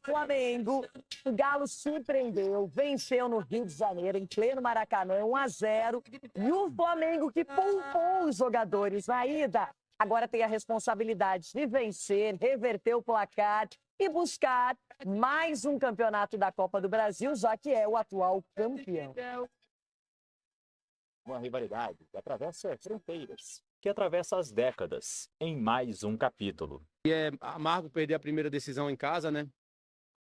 Flamengo, o Galo surpreendeu, venceu no Rio de Janeiro, em pleno Maracanã, 1-0. E o Flamengo, que poupou os jogadores na ida, agora tem a responsabilidade de vencer, reverter o placar e buscar mais um campeonato da Copa do Brasil, já que é o atual campeão. Uma rivalidade que atravessa fronteiras, que atravessa as décadas, em mais um capítulo. E é amargo perder a primeira decisão em casa, né?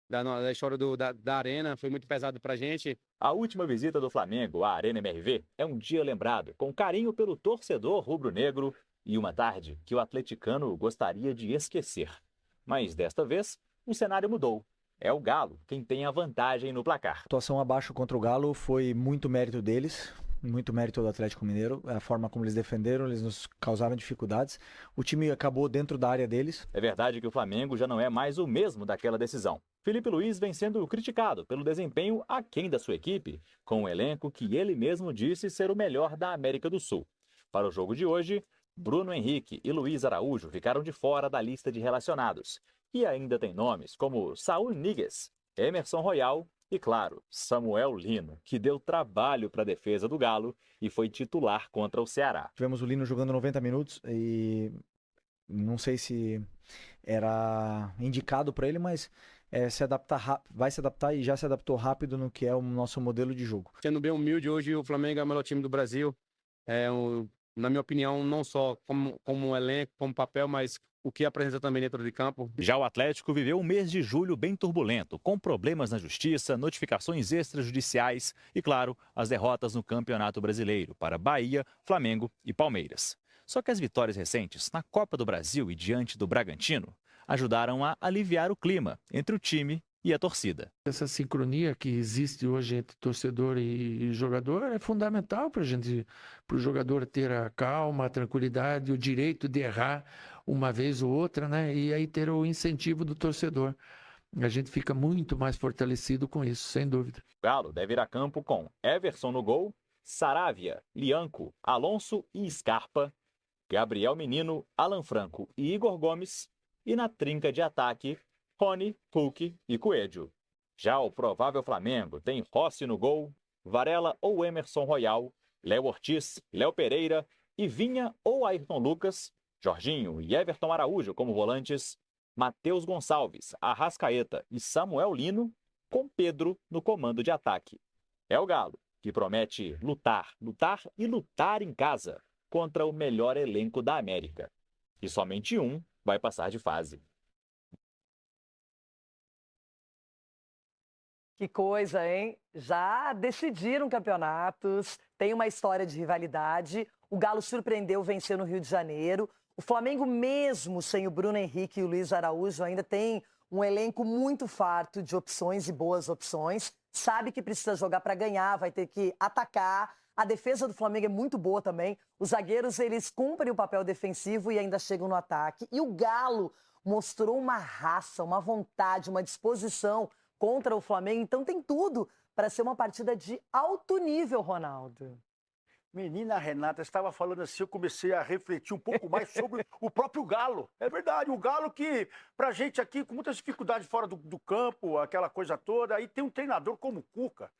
Da história da Arena, foi muito pesado pra gente. A última visita do Flamengo à Arena MRV é um dia lembrado com carinho pelo torcedor rubro-negro e uma tarde que o atleticano gostaria de esquecer. Mas desta vez, o cenário mudou. É o Galo quem tem a vantagem no placar. A atuação abaixo contra o Galo foi muito mérito deles, muito mérito do Atlético Mineiro. A forma como eles defenderam, eles nos causaram dificuldades. O time acabou dentro da área deles. É verdade que o Flamengo já não é mais o mesmo daquela decisão. Felipe Luiz vem sendo criticado pelo desempenho aquém da sua equipe, com um elenco que ele mesmo disse ser o melhor da América do Sul. Para o jogo de hoje, Bruno Henrique e Luiz Araújo ficaram de fora da lista de relacionados. E ainda tem nomes como Saúl Ñíguez, Emerson Royal e, claro, Samuel Lino, que deu trabalho para a defesa do Galo e foi titular contra o Ceará. Tivemos o Lino jogando 90 minutos e não sei se era indicado para ele, mas vai se adaptar e já se adaptou rápido no que é o nosso modelo de jogo. Sendo bem humilde, hoje o Flamengo é o melhor time do Brasil. Na minha opinião, não só como elenco, como papel, mas o que apresenta também dentro de campo. Já o Atlético viveu um mês de julho bem turbulento, com problemas na justiça, notificações extrajudiciais e, claro, as derrotas no Campeonato Brasileiro para Bahia, Flamengo e Palmeiras. Só que as vitórias recentes na Copa do Brasil e diante do Bragantino ajudaram a aliviar o clima entre o time e a torcida. Essa sincronia que existe hoje entre torcedor e jogador é fundamental para o jogador ter a calma, a tranquilidade, o direito de errar uma vez ou outra, né? E aí ter o incentivo do torcedor. A gente fica muito mais fortalecido com isso, sem dúvida. O Galo deve ir a campo com Everson no gol, Saravia, Lianco, Alonso e Scarpa, Gabriel Menino, Alan Franco e Igor Gomes, e na trinca de ataque, Rony, Hulk e Coelho. Já o provável Flamengo tem Rossi no gol, Varela ou Emerson Royal, Léo Ortiz, Léo Pereira e Vinha ou Ayrton Lucas, Jorginho e Everton Araújo como volantes, Matheus Gonçalves, Arrascaeta e Samuel Lino, com Pedro no comando de ataque. É o Galo que promete lutar, lutar e lutar em casa contra o melhor elenco da América. E somente um vai passar de fase. Que coisa, hein? Já decidiram campeonatos, tem uma história de rivalidade. O Galo surpreendeu, venceu no Rio de Janeiro. O Flamengo, mesmo sem o Bruno Henrique e o Luiz Araújo, ainda tem um elenco muito farto de opções e boas opções. Sabe que precisa jogar para ganhar, vai ter que atacar. A defesa do Flamengo é muito boa também. Os zagueiros, eles cumprem o papel defensivo e ainda chegam no ataque. E o Galo mostrou uma raça, uma vontade, uma disposição contra o Flamengo. Então tem tudo para ser uma partida de alto nível, Ronaldo. Menina Renata, estava falando assim, eu comecei a refletir um pouco mais sobre o próprio Galo. É verdade, o Galo que, pra gente aqui, com muitas dificuldades fora do campo, aquela coisa toda, aí tem um treinador como o Cuca,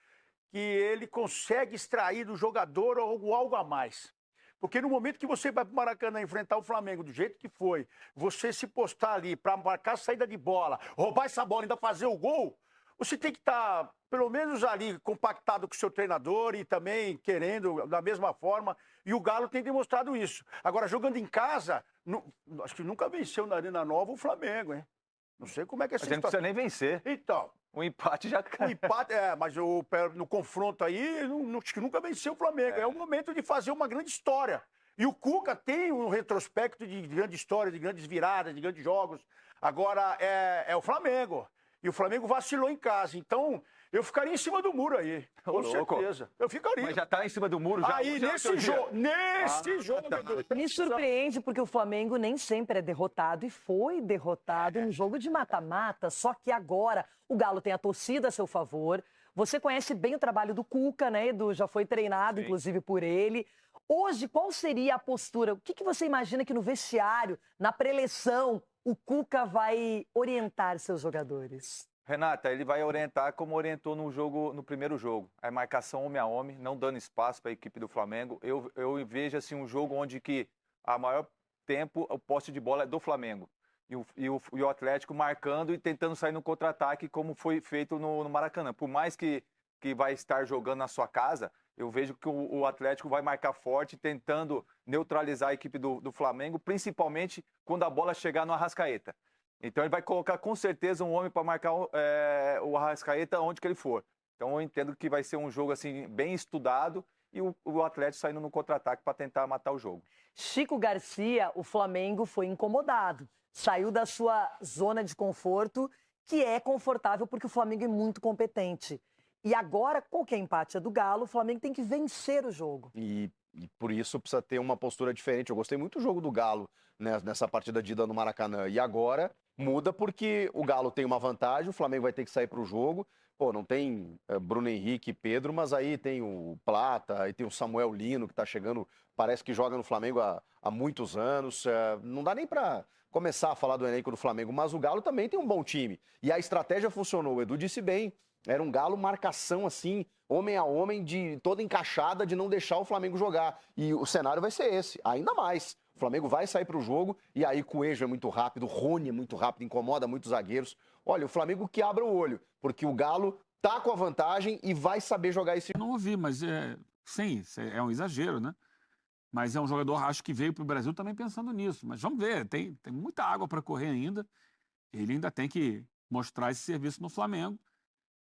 que ele consegue extrair do jogador algo a mais. Porque no momento que você vai para o Maracanã enfrentar o Flamengo do jeito que foi, você se postar ali para marcar a saída de bola, roubar essa bola e ainda fazer o gol, você tem que estar, pelo menos ali, compactado com o seu treinador e também querendo da mesma forma. E o Galo tem demonstrado isso. Agora, jogando em casa, acho que nunca venceu na Arena Nova o Flamengo, hein? Não sei como é que é essa história. Mas não precisa nem vencer. Então. O empate já cai. O empate, mas no confronto aí, acho que nunca venceu o Flamengo. É o momento de fazer uma grande história. E o Cuca tem um retrospecto de grande história, de grandes viradas, de grandes jogos. Agora, é o Flamengo. E o Flamengo vacilou em casa. Então, eu ficaria em cima do muro aí. Com certeza. Eu ficaria. Mas já tá em cima do muro já. Aí, nesse jogo. Nesse jogo. Me surpreende porque o Flamengo nem sempre é derrotado e foi derrotado no jogo de mata-mata. Só que agora o Galo tem a torcida a seu favor. Você conhece bem o trabalho do Cuca, né, Edu? Já foi treinado, inclusive, por ele. Hoje, qual seria a postura? O que você imagina que no vestiário, na preleção, o Cuca vai orientar seus jogadores? Renata, ele vai orientar como orientou no primeiro jogo. A marcação homem a homem, não dando espaço para a equipe do Flamengo. Eu vejo assim, um jogo onde que a maior tempo o posse de bola é do Flamengo. E o Atlético marcando e tentando sair no contra-ataque, como foi feito no Maracanã. Por mais que vai estar jogando na sua casa, eu vejo que o Atlético vai marcar forte, tentando neutralizar a equipe do Flamengo, principalmente quando a bola chegar no Arrascaeta. Então ele vai colocar com certeza um homem para marcar o Arrascaeta onde que ele for. Então eu entendo que vai ser um jogo assim bem estudado e o Atlético saindo no contra-ataque para tentar matar o jogo. Chico Garcia, o Flamengo foi incomodado. Saiu da sua zona de conforto, que é confortável porque o Flamengo é muito competente. E agora, qualquer empate é do Galo, o Flamengo tem que vencer o jogo. E por isso precisa ter uma postura diferente. Eu gostei muito do jogo do Galo, né, nessa partida de ida no Maracanã. E agora muda porque o Galo tem uma vantagem, o Flamengo vai ter que sair para o jogo. Pô, não tem Bruno Henrique e Pedro, mas aí tem o Plata, aí tem o Samuel Lino, que está chegando, parece que joga no Flamengo há muitos anos. Não dá nem para começar a falar do elenco do Flamengo, mas o Galo também tem um bom time. E a estratégia funcionou, o Edu disse bem. Era um Galo marcação assim, homem a homem, toda encaixada, de não deixar o Flamengo jogar. E o cenário vai ser esse, ainda mais. O Flamengo vai sair para o jogo e aí Coelho é muito rápido, Rony é muito rápido, incomoda muitos zagueiros. Olha, o Flamengo que abra o olho, porque o Galo tá com a vantagem e vai saber jogar esse... Não ouvi, mas sim, é um exagero, né? Mas é um jogador, acho que veio para o Brasil também pensando nisso. Mas vamos ver, tem muita água para correr ainda. Ele ainda tem que mostrar esse serviço no Flamengo.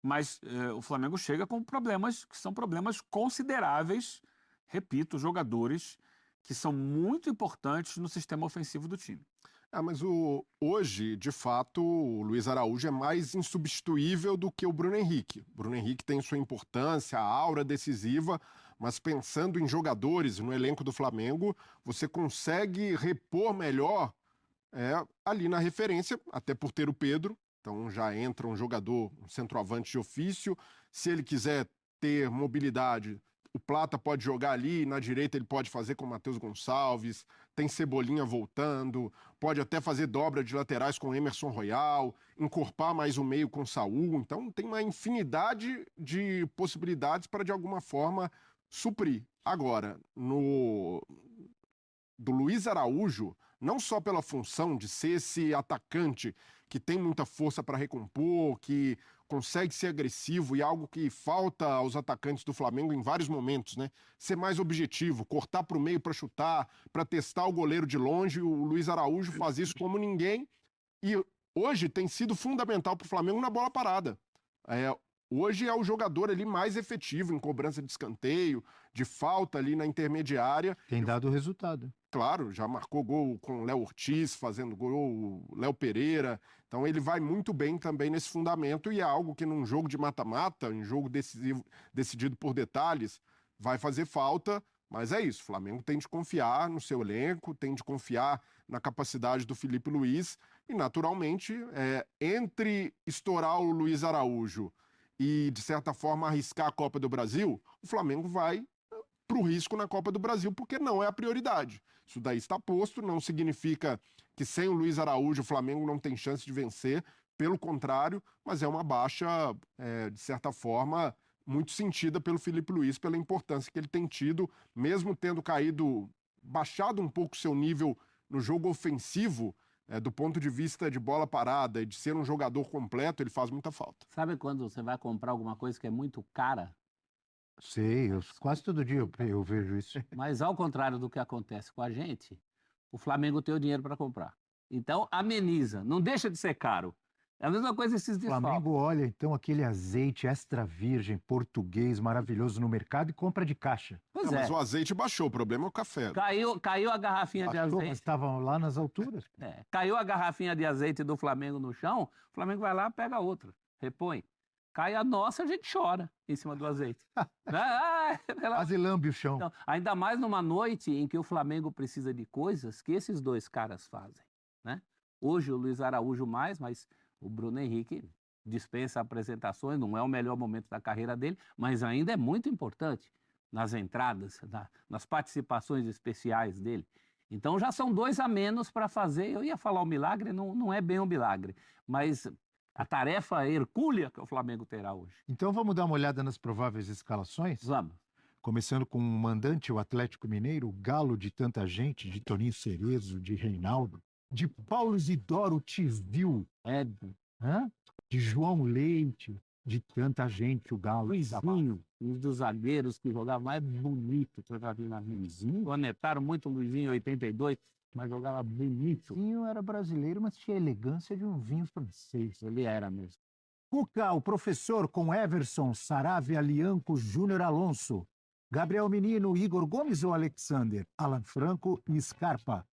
Mas o Flamengo chega com problemas que são problemas consideráveis, repito, jogadores que são muito importantes no sistema ofensivo do time. Mas hoje, de fato, o Luiz Araújo é mais insubstituível do que o Bruno Henrique. O Bruno Henrique tem sua importância, a aura decisiva, mas pensando em jogadores no elenco do Flamengo, você consegue repor melhor ali na referência, até por ter o Pedro. Então já entra um jogador, um centroavante de ofício. Se ele quiser ter mobilidade, o Plata pode jogar ali, na direita ele pode fazer com o Matheus Gonçalves, tem Cebolinha voltando, pode até fazer dobra de laterais com Emerson Royal, encorpar mais o meio com Saúl. Então tem uma infinidade de possibilidades para de alguma forma suprir. Agora, do Luiz Araújo, não só pela função de ser esse atacante que tem muita força para recompor, que consegue ser agressivo e algo que falta aos atacantes do Flamengo em vários momentos, né? Ser mais objetivo, cortar para o meio para chutar, para testar o goleiro de longe. O Luiz Araújo faz isso como ninguém e hoje tem sido fundamental para o Flamengo na bola parada. Hoje é o jogador ali mais efetivo em cobrança de escanteio, de falta ali na intermediária. Tem dado resultado. Claro, já marcou gol com o Léo Ortiz, fazendo gol, o Léo Pereira. Então ele vai muito bem também nesse fundamento e é algo que num jogo de mata-mata, em jogo decidido por detalhes, vai fazer falta. Mas é isso, o Flamengo tem de confiar no seu elenco, tem de confiar na capacidade do Felipe Luiz e, naturalmente, entre estourar o Luiz Araújo e, de certa forma, arriscar a Copa do Brasil, o Flamengo vai para o risco na Copa do Brasil, porque não é a prioridade. Isso daí está posto, não significa que sem o Luiz Araújo o Flamengo não tem chance de vencer, pelo contrário, mas é uma baixa, de certa forma, muito sentida pelo Felipe Luiz, pela importância que ele tem tido, mesmo tendo baixado um pouco seu nível no jogo ofensivo, do ponto de vista de bola parada e de ser um jogador completo, ele faz muita falta. Sabe quando você vai comprar alguma coisa que é muito cara? Sei, quase todo dia eu vejo isso. Mas ao contrário do que acontece com a gente, o Flamengo tem o dinheiro para comprar. Então ameniza, não deixa de ser caro. É a mesma coisa esses desfalques. O Flamengo olha então aquele azeite extra virgem português maravilhoso no mercado e compra de caixa. Pois Mas o azeite baixou, o problema é o café. Caiu a garrafinha de azeite. Mas estavam lá nas alturas. Caiu a garrafinha de azeite do Flamengo no chão, o Flamengo vai lá, pega outra, repõe. Cai a nossa, a gente chora em cima do azeite. Quase lambe o chão. Então, ainda mais numa noite em que o Flamengo precisa de coisas que esses dois caras fazem, né? Hoje o Luiz Araújo mais, mas o Bruno Henrique dispensa apresentações, não é o melhor momento da carreira dele, mas ainda é muito importante nas entradas, nas participações especiais dele. Então já são dois a menos para fazer, eu ia falar o milagre, não é bem um milagre, mas a tarefa hercúlea que o Flamengo terá hoje. Então vamos dar uma olhada nas prováveis escalações? Vamos. Começando com o mandante, o Atlético Mineiro, o galo de tanta gente, de Toninho Cerezo, de Reinaldo, de Paulo Isidoro Tivil, de João Leite, de tanta gente, o galo. Luizinho, um dos zagueiros que jogava mais bonito que eu já vi na vida. Luizinho? Conectaram muito o Luizinho em 82, mas jogava bonito. Luizinho era brasileiro, mas tinha a elegância de um vinho francês. Ele era mesmo. Cuca, o professor, com Everson, Saravia, Lianco, Júnior Alonso. Gabriel Menino, Igor Gomes ou Alexander? Alan Franco e Scarpa.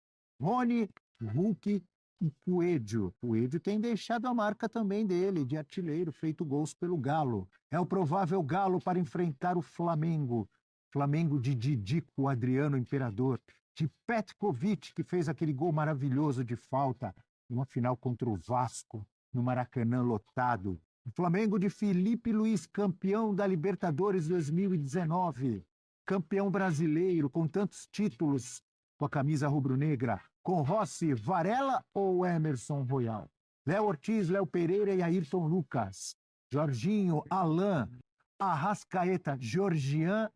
Rony, Hulk e Coelho. Coelho tem deixado a marca também dele, de artilheiro, feito gols pelo Galo. É o provável Galo para enfrentar o Flamengo. Flamengo de Didico, Adriano Imperador. De Petkovic, que fez aquele gol maravilhoso de falta numa final contra o Vasco, no Maracanã lotado. O Flamengo de Felipe Luiz, campeão da Libertadores 2019. Campeão brasileiro, com tantos títulos, com a camisa rubro-negra. Com Rossi, Varela ou Emerson Royal? Léo Ortiz, Léo Pereira e Ayrton Lucas. Jorginho, Alain, Arrascaeta, Georgian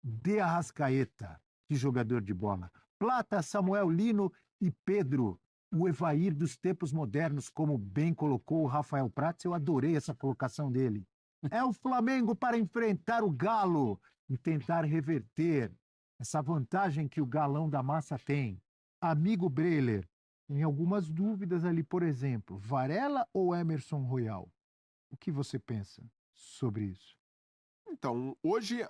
de Arrascaeta. Que jogador de bola. Plata, Samuel Lino e Pedro. O Evair dos tempos modernos, como bem colocou o Rafael Prats, eu adorei essa colocação dele. É o Flamengo para enfrentar o Galo e tentar reverter essa vantagem que o Galão da Massa tem. Amigo Breler, tem algumas dúvidas ali, por exemplo, Varela ou Emerson Royal? O que você pensa sobre isso? Então, hoje,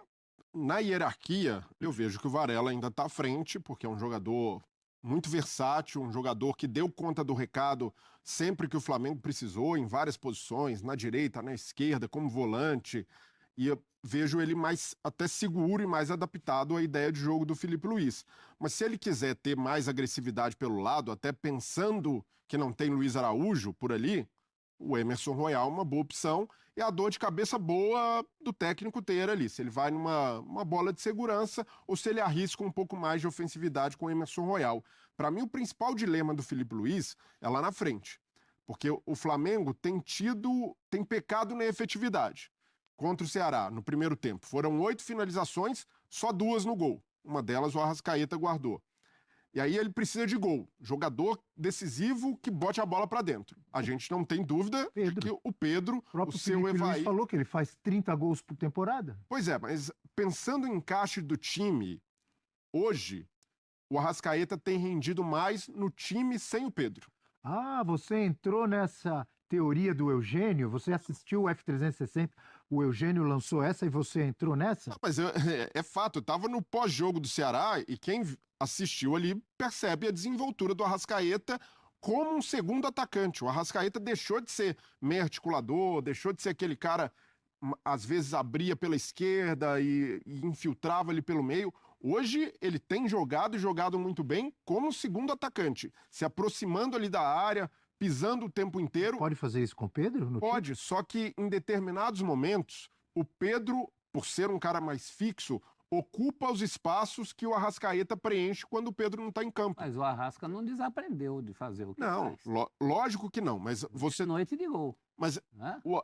na hierarquia, eu vejo que o Varela ainda está à frente, porque é um jogador muito versátil, um jogador que deu conta do recado sempre que o Flamengo precisou, em várias posições, na direita, na esquerda, como volante, e eu vejo ele mais até seguro e mais adaptado à ideia de jogo do Felipe Luiz. Mas se ele quiser ter mais agressividade pelo lado, até pensando que não tem Luiz Araújo por ali, o Emerson Royal é uma boa opção, e a dor de cabeça boa do técnico ter ali, se ele vai numa bola de segurança ou se ele arrisca um pouco mais de ofensividade com o Emerson Royal. Para mim, o principal dilema do Felipe Luiz é lá na frente, porque o Flamengo tem pecado na efetividade. Contra o Ceará, no primeiro tempo, foram 8 finalizações, só 2 no gol. Uma delas o Arrascaeta guardou. E aí ele precisa de gol. Jogador decisivo que bote a bola para dentro. A gente não tem dúvida de que o Pedro, o seu Felipe Evair... Luiz falou que ele faz 30 gols por temporada. Pois é, mas pensando em encaixe do time, hoje, o Arrascaeta tem rendido mais no time sem o Pedro. Ah, você entrou nessa teoria do Eugênio? Você assistiu o F360? O Eugênio lançou essa e você entrou nessa? Não, mas é fato, eu estava no pós-jogo do Ceará e quem assistiu ali percebe a desenvoltura do Arrascaeta como um segundo atacante. O Arrascaeta deixou de ser meio articulador, deixou de ser aquele cara, às vezes abria pela esquerda e infiltrava ali pelo meio. Hoje ele tem jogado e jogado muito bem como segundo atacante, se aproximando ali da área, pisando o tempo inteiro. Pode fazer isso com o Pedro? Pode, só que em determinados momentos, o Pedro, por ser um cara mais fixo, ocupa os espaços que o Arrascaeta preenche quando o Pedro não está em campo. Mas o Arrasca não desaprendeu de fazer o que não, faz. Lógico que não, mas você... Noite de gol. Mas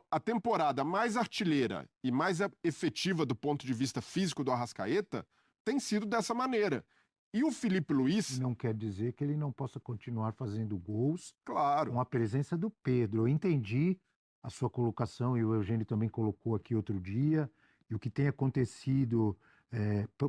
a temporada mais artilheira e mais efetiva do ponto de vista físico do Arrascaeta tem sido dessa maneira. E o Felipe Luiz... Não quer dizer que ele não possa continuar fazendo gols, claro, com a presença do Pedro. Eu entendi a sua colocação, e o Eugênio também colocou aqui outro dia, e o que tem acontecido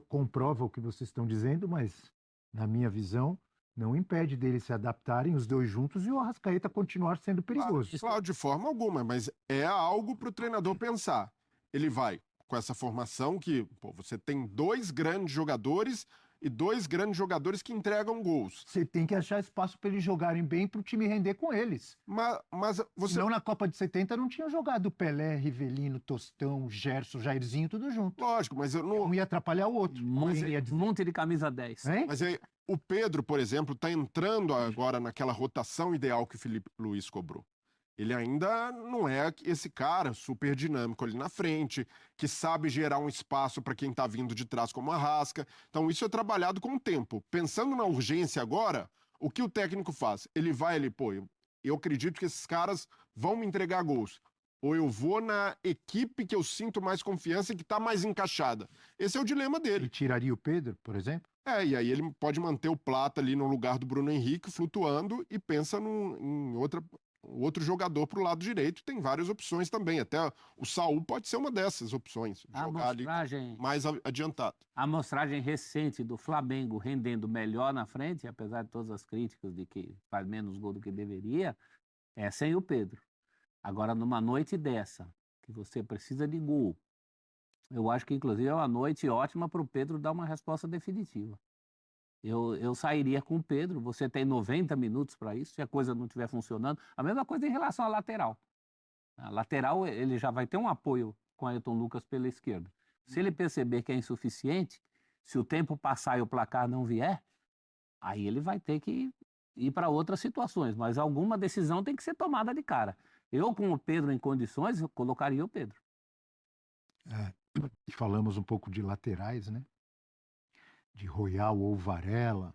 comprova o que vocês estão dizendo, mas, na minha visão, não impede deles se adaptarem os dois juntos e o Arrascaeta continuar sendo perigoso. Claro, de forma alguma, mas é algo para o treinador pensar. Ele vai com essa formação que você tem 2 grandes jogadores e 2 grandes jogadores que entregam gols. Você tem que achar espaço para eles jogarem bem para o time render com eles. Mas você... Não, na Copa de 70 não tinha jogado Pelé, Rivelino, Tostão, Gerson, Jairzinho, tudo junto. Lógico, mas eu não... Um ia atrapalhar o outro. Monte de camisa 10. Hein? Mas aí, o Pedro, por exemplo, está entrando agora naquela rotação ideal que o Felipe Luiz cobrou. Ele ainda não é esse cara super dinâmico ali na frente, que sabe gerar um espaço para quem está vindo de trás como a Arrasca. Então isso é trabalhado com o tempo. Pensando na urgência agora, o que o técnico faz? Ele vai ali, eu acredito que esses caras vão me entregar gols. Ou eu vou na equipe que eu sinto mais confiança e que está mais encaixada. Esse é o dilema dele. Ele tiraria o Pedro, por exemplo? E aí ele pode manter o Plata ali no lugar do Bruno Henrique, flutuando, e pensa em outro jogador para o lado direito. Tem várias opções também. Até o Saul pode ser uma dessas opções. Jogar ali mais adiantado. A amostragem recente do Flamengo rendendo melhor na frente, apesar de todas as críticas de que faz menos gol do que deveria, é sem o Pedro. Agora, numa noite dessa, que você precisa de gol, eu acho que, inclusive, é uma noite ótima para o Pedro dar uma resposta definitiva. Eu sairia com o Pedro, você tem 90 minutos para isso, se a coisa não estiver funcionando. A mesma coisa em relação à lateral. A lateral, ele já vai ter um apoio com o Ayrton Lucas pela esquerda. Se ele perceber que é insuficiente, se o tempo passar e o placar não vier, aí ele vai ter que ir para outras situações, mas alguma decisão tem que ser tomada de cara. Eu, com o Pedro em condições, eu colocaria o Pedro. Falamos um pouco de laterais, né? De Royal ou Varela.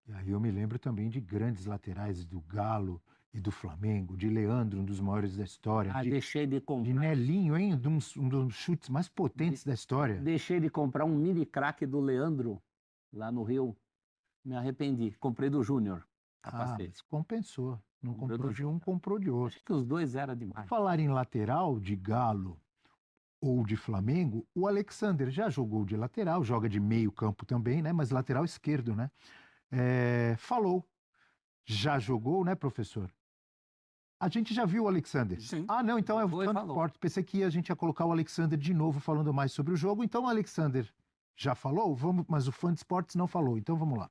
E aí eu me lembro também de grandes laterais do Galo e do Flamengo, de Leandro, um dos maiores da história. Deixei de comprar. De Nelinho, hein? Um dos chutes mais potentes da história. Deixei de comprar um mini craque do Leandro, lá no Rio. Me arrependi. Comprei do Júnior. Mas compensou. Não comprou de um, comprou de outro. Acho que os dois eram demais. Falar em lateral de Galo ou de Flamengo, o Alexander já jogou de lateral, joga de meio campo também, né? Mas lateral esquerdo, né? Falou. Já jogou, né, professor? A gente já viu o Alexander. Sim. Não, então é o Fan Sport. Pensei que a gente ia colocar o Alexander de novo falando mais sobre o jogo. Então o Alexander já falou, mas o Fan Sports não falou. Então vamos lá.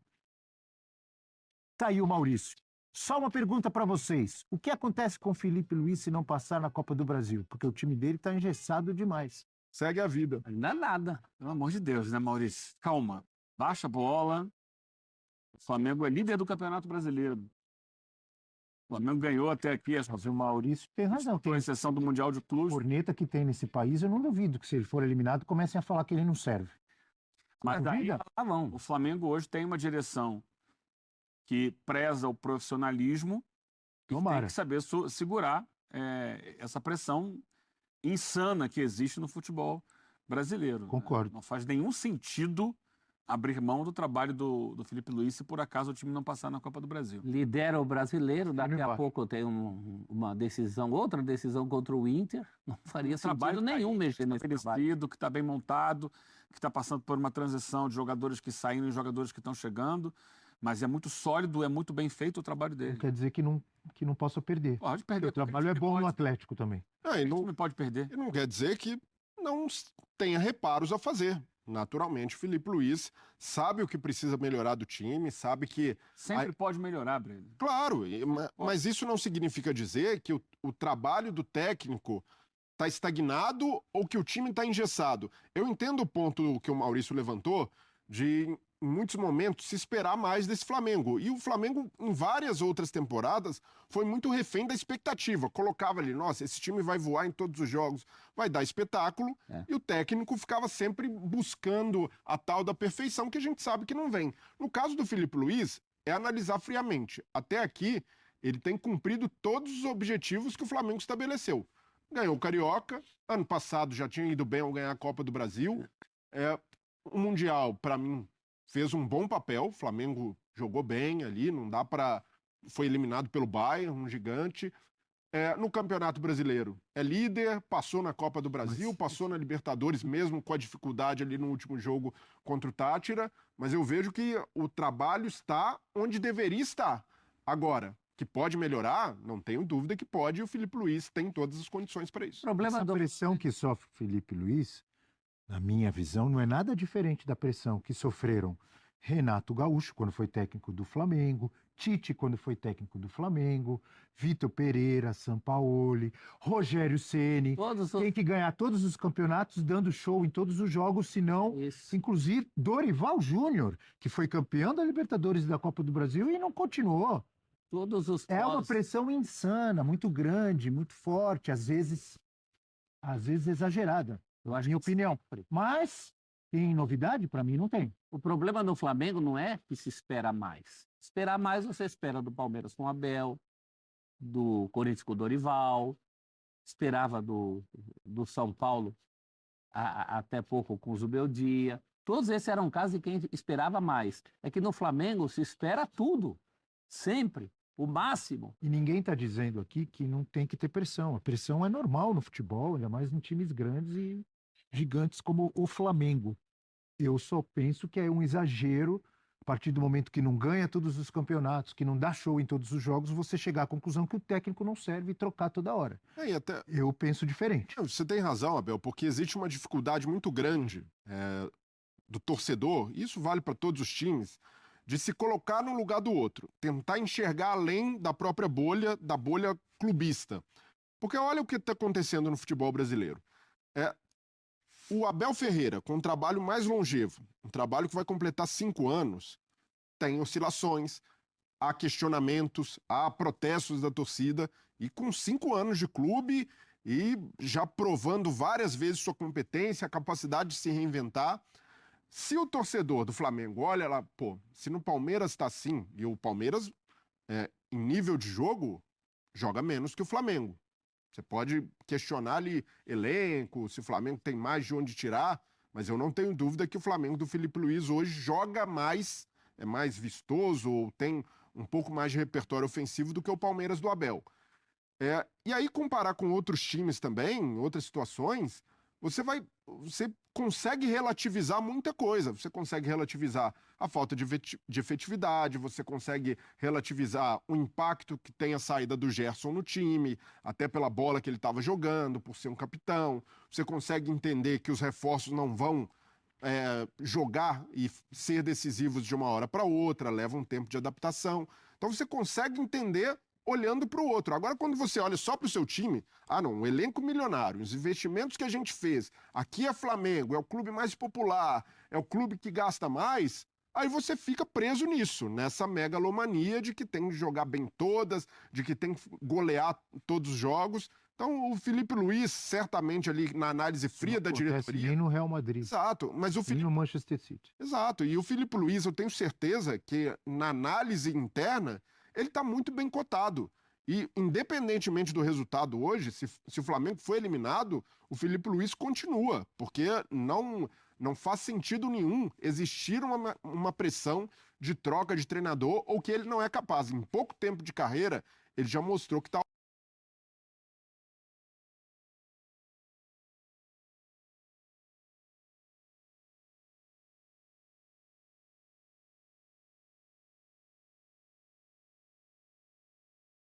Tá aí o Maurício. Só uma pergunta para vocês. O que acontece com o Felipe Luiz se não passar na Copa do Brasil? Porque o time dele está engessado demais. Segue a vida. Não é nada. Pelo amor de Deus, né, Maurício? Calma. Baixa a bola. O Flamengo é líder do Campeonato Brasileiro. O Flamengo ganhou até aqui. Mas o Maurício tem razão. Com exceção do Mundial de Clubes. Corneta que tem nesse país, eu não duvido que se ele for eliminado, comecem a falar que ele não serve. Mas daí, o Flamengo hoje tem uma direção que preza o profissionalismo e tem que saber segurar essa pressão insana que existe no futebol brasileiro. Concordo. Não faz nenhum sentido abrir mão do trabalho do Felipe Luiz se por acaso o time não passar na Copa do Brasil. Lidera o brasileiro, daqui a pouco tem uma decisão, outra decisão contra o Inter. Não faria sentido nenhum mexer nesse trabalho. Que está bem montado, que está passando por uma transição de jogadores que saíram e jogadores que estão chegando. Mas é muito sólido, é muito bem feito o trabalho dele. Não quer dizer que não possa perder. Pode perder. O trabalho é bom no Atlético também. Não pode perder. E não quer dizer que não tenha reparos a fazer. Naturalmente, o Felipe Luiz sabe o que precisa melhorar do time, sabe que... Sempre pode melhorar, Breno. Claro, mas isso não significa dizer que o trabalho do técnico está estagnado ou que o time está engessado. Eu entendo o ponto que o Maurício levantou de... em muitos momentos, se esperar mais desse Flamengo. E o Flamengo, em várias outras temporadas, foi muito refém da expectativa. Colocava ali, nossa, esse time vai voar em todos os jogos, vai dar espetáculo. E o técnico ficava sempre buscando a tal da perfeição que a gente sabe que não vem. No caso do Felipe Luiz, é analisar friamente. Até aqui, ele tem cumprido todos os objetivos que o Flamengo estabeleceu. Ganhou o Carioca, ano passado já tinha ido bem ao ganhar a Copa do Brasil. O Mundial, para mim, fez um bom papel, o Flamengo jogou bem ali, não dá para... Foi eliminado pelo Bayern, um gigante. No Campeonato Brasileiro é líder, passou na Copa do Brasil, passou na Libertadores, mesmo com a dificuldade ali no último jogo contra o Tátira, mas eu vejo que o trabalho está onde deveria estar. Agora, que pode melhorar, não tenho dúvida que pode, e o Felipe Luiz tem todas as condições para isso. Essa pressão que sofre o Felipe Luiz, na minha visão, não é nada diferente da pressão que sofreram Renato Gaúcho, quando foi técnico do Flamengo, Tite, quando foi técnico do Flamengo, Vitor Pereira, Sampaoli, Rogério Ceni. Tem que ganhar todos os campeonatos, dando show em todos os jogos, senão, inclusive, Dorival Júnior, que foi campeão da Libertadores e da Copa do Brasil e não continuou. Uma pressão insana, muito grande, muito forte, às vezes exagerada. Eu acho, minha opinião. Mas tem novidade? Para mim, não tem. O problema no Flamengo não é que se espera mais. Esperar mais você espera do Palmeiras com o Abel, do Corinthians com o Dorival, esperava do São Paulo até pouco com o Zubeldia. Todos esses eram casos de quem esperava mais. É que no Flamengo se espera tudo, sempre, o máximo. E ninguém está dizendo aqui que não tem que ter pressão. A pressão é normal no futebol, ainda mais em times grandes e gigantes como o Flamengo. Eu só penso que é um exagero, a partir do momento que não ganha todos os campeonatos, que não dá show em todos os jogos, você chegar à conclusão que o técnico não serve e trocar toda hora. E até... Eu penso diferente. Você tem razão, Abel, porque existe uma dificuldade muito grande do torcedor, e isso vale para todos os times, de se colocar no lugar do outro, tentar enxergar além da própria bolha, da bolha clubista. Porque olha o que está acontecendo no futebol brasileiro. O Abel Ferreira, com um trabalho mais longevo, um trabalho que vai completar 5 anos, tem oscilações, há questionamentos, há protestos da torcida, e com 5 anos de clube e já provando várias vezes sua competência, a capacidade de se reinventar. Se o torcedor do Flamengo olha lá, pô, se no Palmeiras está assim, e o Palmeiras, em nível de jogo, joga menos que o Flamengo. Você pode questionar ali elenco, se o Flamengo tem mais de onde tirar, mas eu não tenho dúvida que o Flamengo do Felipe Luiz hoje joga mais, é mais vistoso, ou tem um pouco mais de repertório ofensivo do que o Palmeiras do Abel. E aí comparar com outros times também, outras situações, você consegue relativizar muita coisa. Você consegue relativizar a falta de efetividade, você consegue relativizar o impacto que tem a saída do Gerson no time, até pela bola que ele estava jogando, por ser um capitão. Você consegue entender que os reforços não vão jogar e ser decisivos de uma hora para outra, leva um tempo de adaptação. Então você consegue entender olhando para o outro. Agora, quando você olha só para o seu time, o elenco milionário, os investimentos que a gente fez, aqui é Flamengo, é o clube mais popular, é o clube que gasta mais, aí você fica preso nisso, nessa megalomania de que tem que jogar bem todas, de que tem que golear todos os jogos. Então, o Felipe Luiz, certamente ali na análise fria da diretoria... Nem no Real Madrid. Exato, mas o Felipe... Nem no Manchester City. Exato, e o Felipe Luiz, eu tenho certeza que na análise interna, ele está muito bem cotado. E, independentemente do resultado hoje, se o Flamengo for eliminado, o Felipe Luiz continua, porque não faz sentido nenhum existir uma pressão de troca de treinador ou que ele não é capaz. Em pouco tempo de carreira, ele já mostrou que está